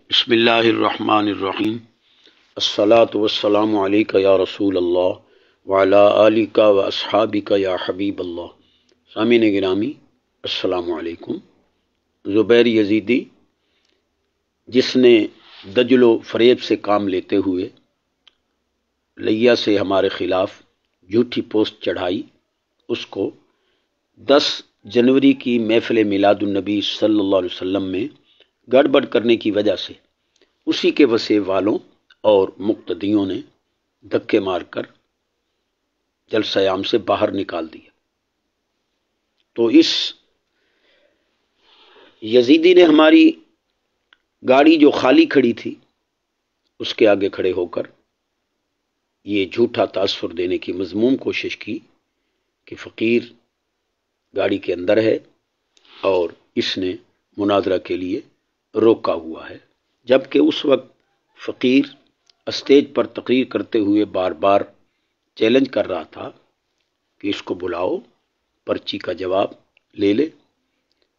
بسم اللہ الرحمن الرحیم الصلاۃ والسلام علیک یا رسول اللہ وعلی آلک و اصحابک یا حبیب اللہ۔ سامعین گرامی السلام علیکم۔ زبیر یزیدی جس نے دجل و فریب سے کام لیتے ہوئے لیا سے ہمارے خلاف جھوٹی پوسٹ چڑھائی، اس کو 10 جنوری کی محفل میلاد النبی صلی اللہ علیہ وسلم میں گڑبڑ کرنے کی وجہ سے اسی کے وسیع والوں اور مقتدیوں نے دھکے مار کر جلسہ عام سے باہر نکال دیا۔ تو اس یزیدی نے ہماری گاڑی جو خالی کھڑی تھی اس کے آگے کھڑے ہو کر یہ جھوٹا تاثر دینے کی مذموم کوشش کی کہ فقیر گاڑی کے اندر ہے اور اس نے مناظرہ کے لیے روکا ہوا ہے، جبکہ اس وقت فقیر اسٹیج پر تقریر کرتے ہوئے بار بار چیلنج کر رہا تھا کہ اس کو بلاؤ، پرچی کا جواب لے لے۔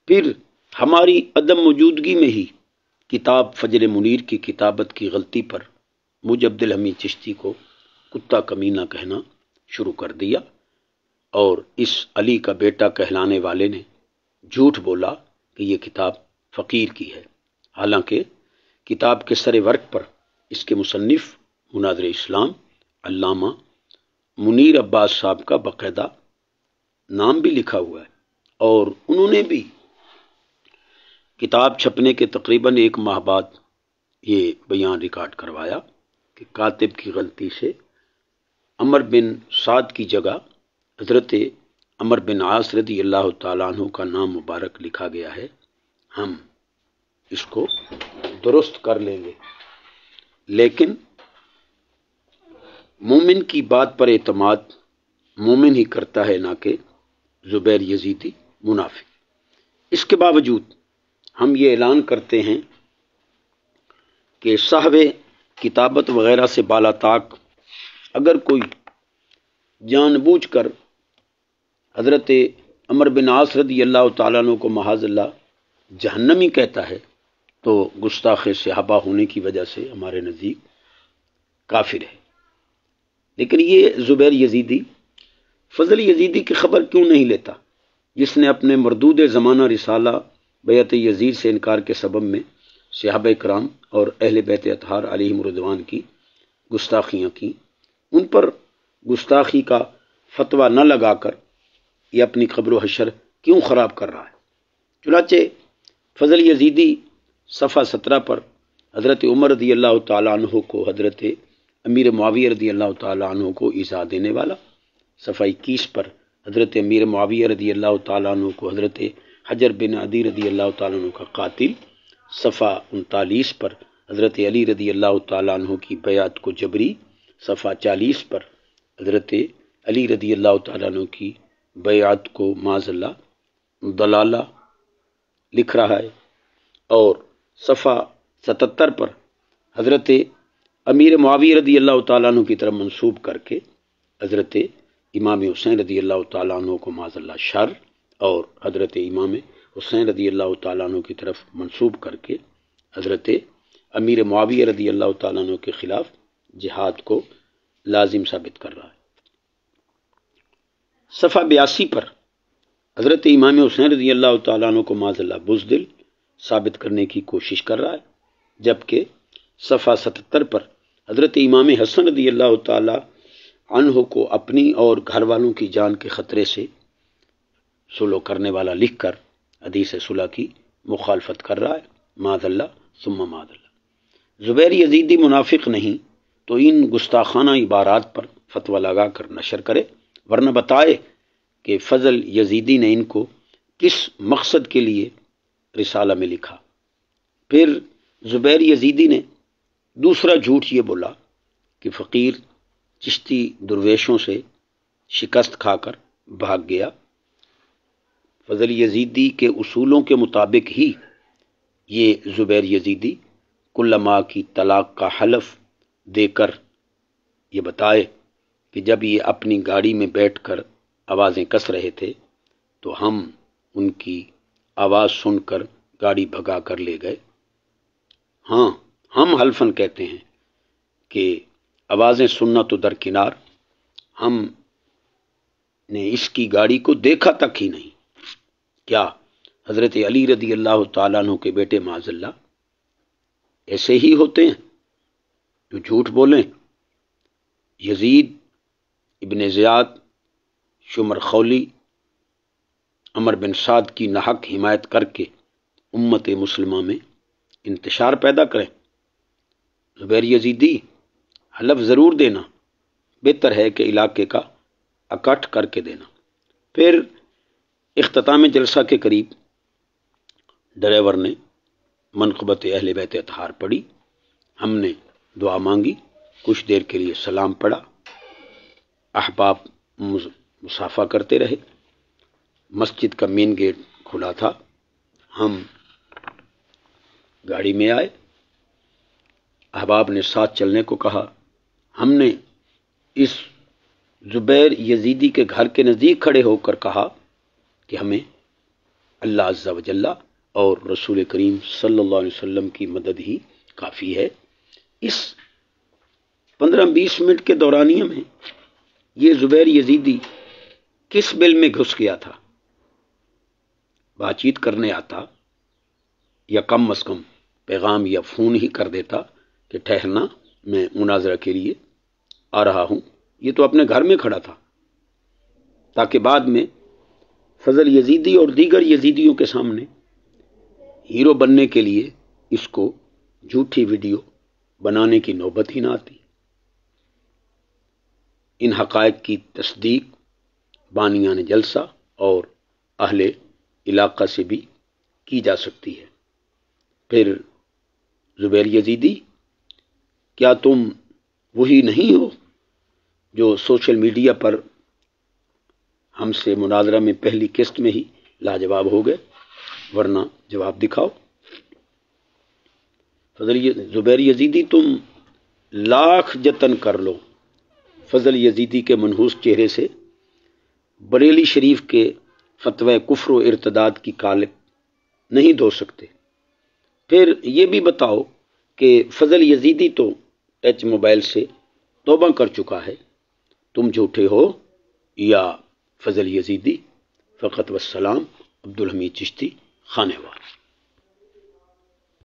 پھر ہماری عدم موجودگی میں ہی کتاب فجر منیر کی کتابت کی غلطی پر مجھ عبدالحمید چشتی کو کتا کمینہ کہنا شروع کر دیا، اور اس علی کا بیٹا کہلانے والے نے جھوٹ بولا کہ یہ کتاب فقیر کی ہے، حالانکہ کتاب کے سر ورق پر اس کے مصنف مناظر اسلام علامہ منیر عباس صاحب کا باقاعدہ نام بھی لکھا ہوا ہے، اور انہوں نے بھی کتاب چھپنے کے تقریباً 1 ماہ بعد یہ بیان ریکارڈ کروایا کہ کاتب کی غلطی سے عمر بن سعد کی جگہ حضرت عمر بن عاص رضی اللہ تعالیٰ عنہ کا نام مبارک لکھا گیا ہے، ہم اس کو درست کر لیں گے۔ لیکن مومن کی بات پر اعتماد مومن ہی کرتا ہے، نہ کہ زبیر یزیدی منافق۔ اس کے باوجود ہم یہ اعلان کرتے ہیں کہ صاحب کتابت وغیرہ سے بالا طاق اگر کوئی جان بوجھ کر حضرت عمر بن عاص رضی اللہ تعالیٰ عنہ کو معاذ اللہ جہنمی کہتا ہے تو گستاخ صحابہ ہونے کی وجہ سے ہمارے نزدیک کافر ہے۔ لیکن یہ زبیر یزیدی فضل یزیدی کی خبر کیوں نہیں لیتا، جس نے اپنے مردود زمانہ رسالہ بیعت یزید سے انکار کے سبب میں صحابہ کرام اور اہل بیت اطہار علیہم رضوان کی گستاخیاں کی، ان پر گستاخی کا فتویٰ نہ لگا کر یہ اپنی قبر و حشر کیوں خراب کر رہا ہے۔ چنانچہ فضل یزیدی صفحہ 17 پر حضرت عمر رضی اللہ تعالیٰ عنہ کو حضرت امیر معاویہ رضی اللہ تعالیٰ عنہ کو ایذا دینے والا، صفحہ 21 پر حضرت امیر معاویہ رضی اللہ تعالیٰ عنہ کو حضرت حجر بن عدی رضی اللہ تعالیٰ عنہ کا قاتل، صفحہ 39 پر حضرت علی رضی اللہ تعالیٰ عنہ کی بیعت کو جبری، صفحہ 40 پر حضرت علی رضی اللہ تعالیٰ عنہ کی بیعت کو معاذ اللہ ضلالہ لکھ رہا ہے، اور صفحہ 77 پر حضرت امیر معاویہ رضی اللہ تعالیٰ عنہ کی طرف منسوب کر کے حضرت امام حسین رضی اللہ تعالیٰ عنہ کو معاذ اللہ شر، اور حضرت امام حسین رضی اللہ تعالیٰ عنہ کی طرف منسوب کر کے حضرت امیر معاویہ رضی اللہ تعالیٰ عنہ کے خلاف جہاد کو لازم ثابت کر رہا ہے۔ صفحہ 82 پر حضرت امام حسین رضی اللہ تعالیٰ عنہ کو معاذ اللہ بزدل ثابت کرنے کی کوشش کر رہا ہے، جبکہ صفحہ 77 پر حضرت امام حسن رضی اللہ تعالیٰ عنہ کو اپنی اور گھر والوں کی جان کے خطرے سے صلح کرنے والا لکھ کر حدیث صلح کی مخالفت کر رہا ہے، معاذ اللہ ثم معاذ اللہ۔ زبیر یزیدی منافق نہیں تو ان گستاخانہ عبارات پر فتویٰ لگا کر نشر کرے، ورنہ بتائے کہ فضل یزیدی نے ان کو کس مقصد کے لیے رسالہ میں لکھا۔ پھر زبیر یزیدی نے دوسرا جھوٹ یہ بولا کہ فقیر چشتی درویشوں سے شکست کھا کر بھاگ گیا۔ فضل یزیدی کے اصولوں کے مطابق ہی یہ زبیر یزیدی کل ماہ کی طلاق کا حلف دے کر یہ بتائے کہ جب یہ اپنی گاڑی میں بیٹھ کر آوازیں کس رہے تھے تو ہم ان کی آواز سن کر گاڑی بھگا کر لے گئے، ہاں ہم حلفن کہتے ہیں کہ آوازیں سننا تو درکنار، ہم نے اس کی گاڑی کو دیکھا تک ہی نہیں۔ کیا حضرت علی رضی اللہ تعالیٰ عنہ کے بیٹے معاذ اللہ ایسے ہی ہوتے ہیں جو جھوٹ بولیں؟ یزید ابن زیاد، شمر خولی، عمر بن سعد کی ناحق حمایت کر کے امت مسلمہ میں انتشار پیدا کریں؟ زبیر یزیدی حلف ضرور دینا، بہتر ہے کہ علاقے کا اکٹھ کر کے دینا۔ پھر اختتام جلسہ کے قریب ڈرائیور نے منقبت اہل بیت اطہار پڑھی، ہم نے دعا مانگی، کچھ دیر کے لیے سلام پڑھا، احباب مصافحہ کرتے رہے۔ مسجد کا مین گیٹ کھلا تھا، ہم گاڑی میں آئے، احباب نے ساتھ چلنے کو کہا۔ ہم نے اس زبیر یزیدی کے گھر کے نزدیک کھڑے ہو کر کہا کہ ہمیں اللہ عز و جل اور رسول کریم صلی اللہ علیہ وسلم کی مدد ہی کافی ہے۔ اس 15-20 منٹ کے دورانیے میں یہ زبیر یزیدی کس بل میں گھس گیا تھا؟ بات چیت کرنے آتا یا کم از کم پیغام یا فون ہی کر دیتا کہ ٹھہرنا، میں مناظرہ کے لیے آ رہا ہوں۔ یہ تو اپنے گھر میں کھڑا تھا تاکہ بعد میں فضل یزیدی اور دیگر یزیدیوں کے سامنے ہیرو بننے کے لیے اس کو جھوٹی ویڈیو بنانے کی نوبت ہی نہ آتی۔ ان حقائق کی تصدیق بانیان جلسہ اور اہل علاقہ سے بھی کی جا سکتی ہے۔ پھر زبیر یزیدی، کیا تم وہی نہیں ہو جو سوشل میڈیا پر ہم سے مناظرہ میں پہلی قسط میں ہی لاجواب ہو گئے؟ ورنہ جواب دکھاؤ۔ زبیر یزیدی، تم لاکھ جتن کر لو، فضل یزیدی کے منحوس چہرے سے بریلی شریف کے فتوی کفر و ارتداد کی کالک نہیں دھو سکتے۔ پھر یہ بھی بتاؤ کہ فضل یزیدی تو ٹچ موبائل سے توبہ کر چکا ہے، تم جھوٹے ہو یا فضل یزیدی؟ فقط والسلام، عبدالحمید چشتی، خانیوال۔